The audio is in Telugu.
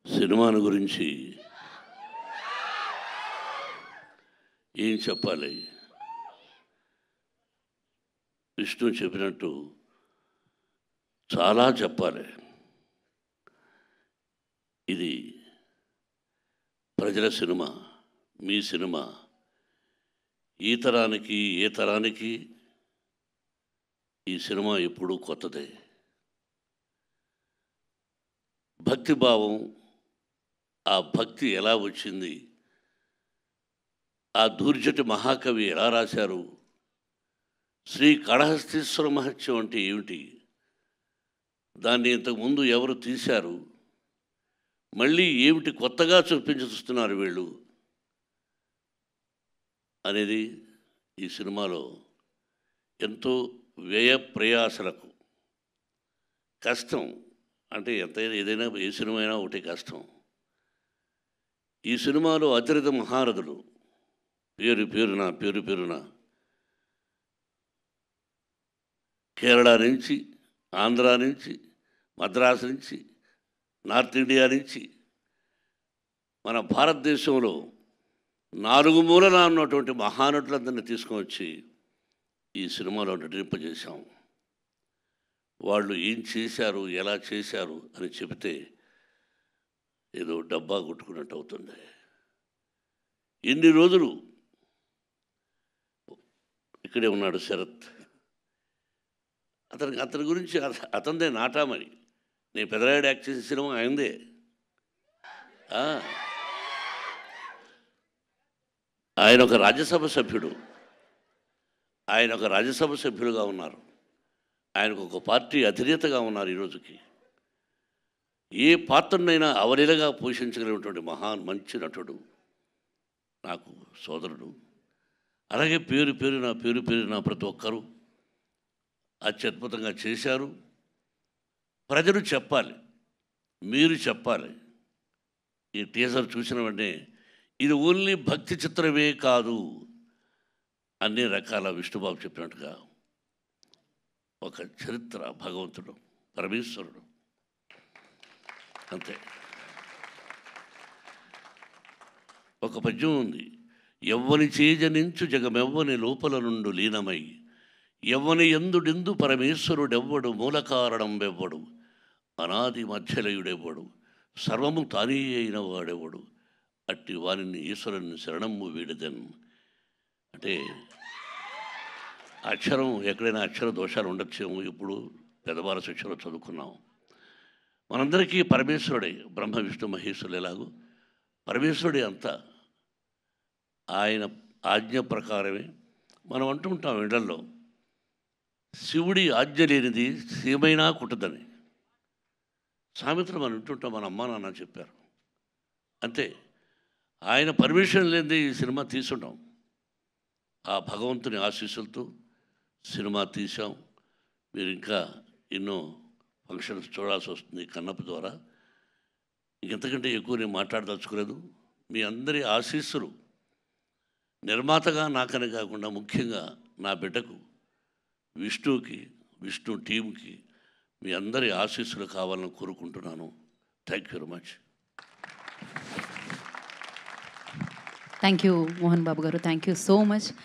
సినిమాను గురించి ఏం చెప్పాలి? విష్ణు చెప్పినట్టు చాలా చెప్పాలి. ఇది ప్రజల సినిమా, మీ సినిమా. ఈ తరానికి ఏ తరానికి ఈ సినిమా ఎప్పుడూ కొత్తదే. భక్తిభావం, ఆ భక్తి ఎలా వచ్చింది, ఆ దూర్జటి మహాకవి ఎలా రాశారు, శ్రీ కాళహస్తీశ్వర మహత్యం అంటే ఏమిటి, దాన్ని ఇంతకుముందు ఎవరు తీశారు, మళ్ళీ ఏమిటి కొత్తగా చూస్తున్నారు వీళ్ళు అనేది ఈ సినిమాలో ఎంతో వ్యయ ప్రయాసలకు కష్టం. అంటే ఎంతైనా ఏదైనా ఏ సినిమా అయినా ఒకటి కష్టం. ఈ సినిమాలో అతిరథ మహారథులు పేరు పేరున కేరళ నుంచి, ఆంధ్ర నుంచి, మద్రాసు నుంచి, నార్త్ ఇండియా నుంచి, మన భారతదేశంలో 4 మూలలా ఉన్నటువంటి మహానటులందరినీ తీసుకొని ఈ సినిమాలో నటింపజేశాం. వాళ్ళు ఏం చేశారు, ఎలా చేశారు అని చెబితే ఏదో డబ్బా కొట్టుకున్నట్టు అవుతుంది. ఎన్ని రోజులు ఇక్కడే ఉన్నాడు శరత్. అతని గురించి అతనిదే నాటామని. నేను పెదరాయుడు యాక్ట్ చేసిన సినిమా అయిందే. ఆయన ఒక రాజ్యసభ సభ్యులుగా ఉన్నారు. ఆయనకు ఒక పార్టీ అధినేతగా ఉన్నారు. ఈరోజుకి ఏ పాత్రనైనా అవలీలగా పోషించగలిగినటువంటి మంచి నటుడు, నాకు సోదరుడు. అలాగే పేరున ప్రతి ఒక్కరూ అత్యద్భుతంగా చేశారు. ప్రజలు చెప్పాలి, మీరు చెప్పాలి. ఈ టీజర్ చూసిన వెంటనే ఇది ఓన్లీ భక్తి చిత్రమే కాదు, అన్ని రకాల విష్ణుబాబు చెప్పినట్టుగా ఒక చరిత్ర, భగవంతుడు, పరమేశ్వరుడు, అంతే. ఒక పద్యం ఉంది, ఎవ్వని చేజనించు జగమెవ్వని లోపల నుండు లీనమై, ఎవ్వని ఎందుడెందు పరమేశ్వరుడెవ్వడు, మూల కారణం వెవ్వడు, అనాది మధ్యలయుడెవ్వడు, సర్వము తానే అయిన వాడెవ్వడు, అట్టి వారిని ఈశ్వరుని శరణము వీడదన్. అంటే అక్షరం ఎక్కడైనా అక్షర దోషాలు ఉండొచ్చేమో. ఇప్పుడు పెద్దవాళ్ళ శిక్షలో చదువుకున్నాం. మనందరికీ పరమేశ్వరుడే, బ్రహ్మ విష్ణు మహేశ్వరులు ఎలాగో పరమేశ్వరుడే అంతా. ఆయన ఆజ్ఞ ప్రకారమే మనం అంటుంటాం ఇళ్లలో, శివుడి ఆజ్ఞ లేనిది సీమైనా కుట్టదని సామెతలు మనం వింటుంటాం. మన అమ్మ నాన్న చెప్పారు అంతే. ఆయన పర్మిషన్ లేనిది ఈ సినిమా తీసుంటాం. ఆ భగవంతుని ఆశీస్సులతో సినిమా తీసాం. మీరు ఇంకా ఎన్నో ఫంక్షన్స్ చూడాల్సి వస్తుంది కన్నప్ప ద్వారా. ఇంకెంతకంటే ఎక్కువ నేను మాట్లాడదలుచుకోలేదు. మీ అందరి ఆశీస్సులు నిర్మాతగా నాకనే కాకుండా ముఖ్యంగా నా బిడ్డకు విష్ణుకి, విష్ణు టీంకి మీ అందరి ఆశీస్సులు కావాలని కోరుకుంటున్నాను. Thank you very much. Thank you Mohan Babu గారు, థ్యాంక్ యూ సో మచ్.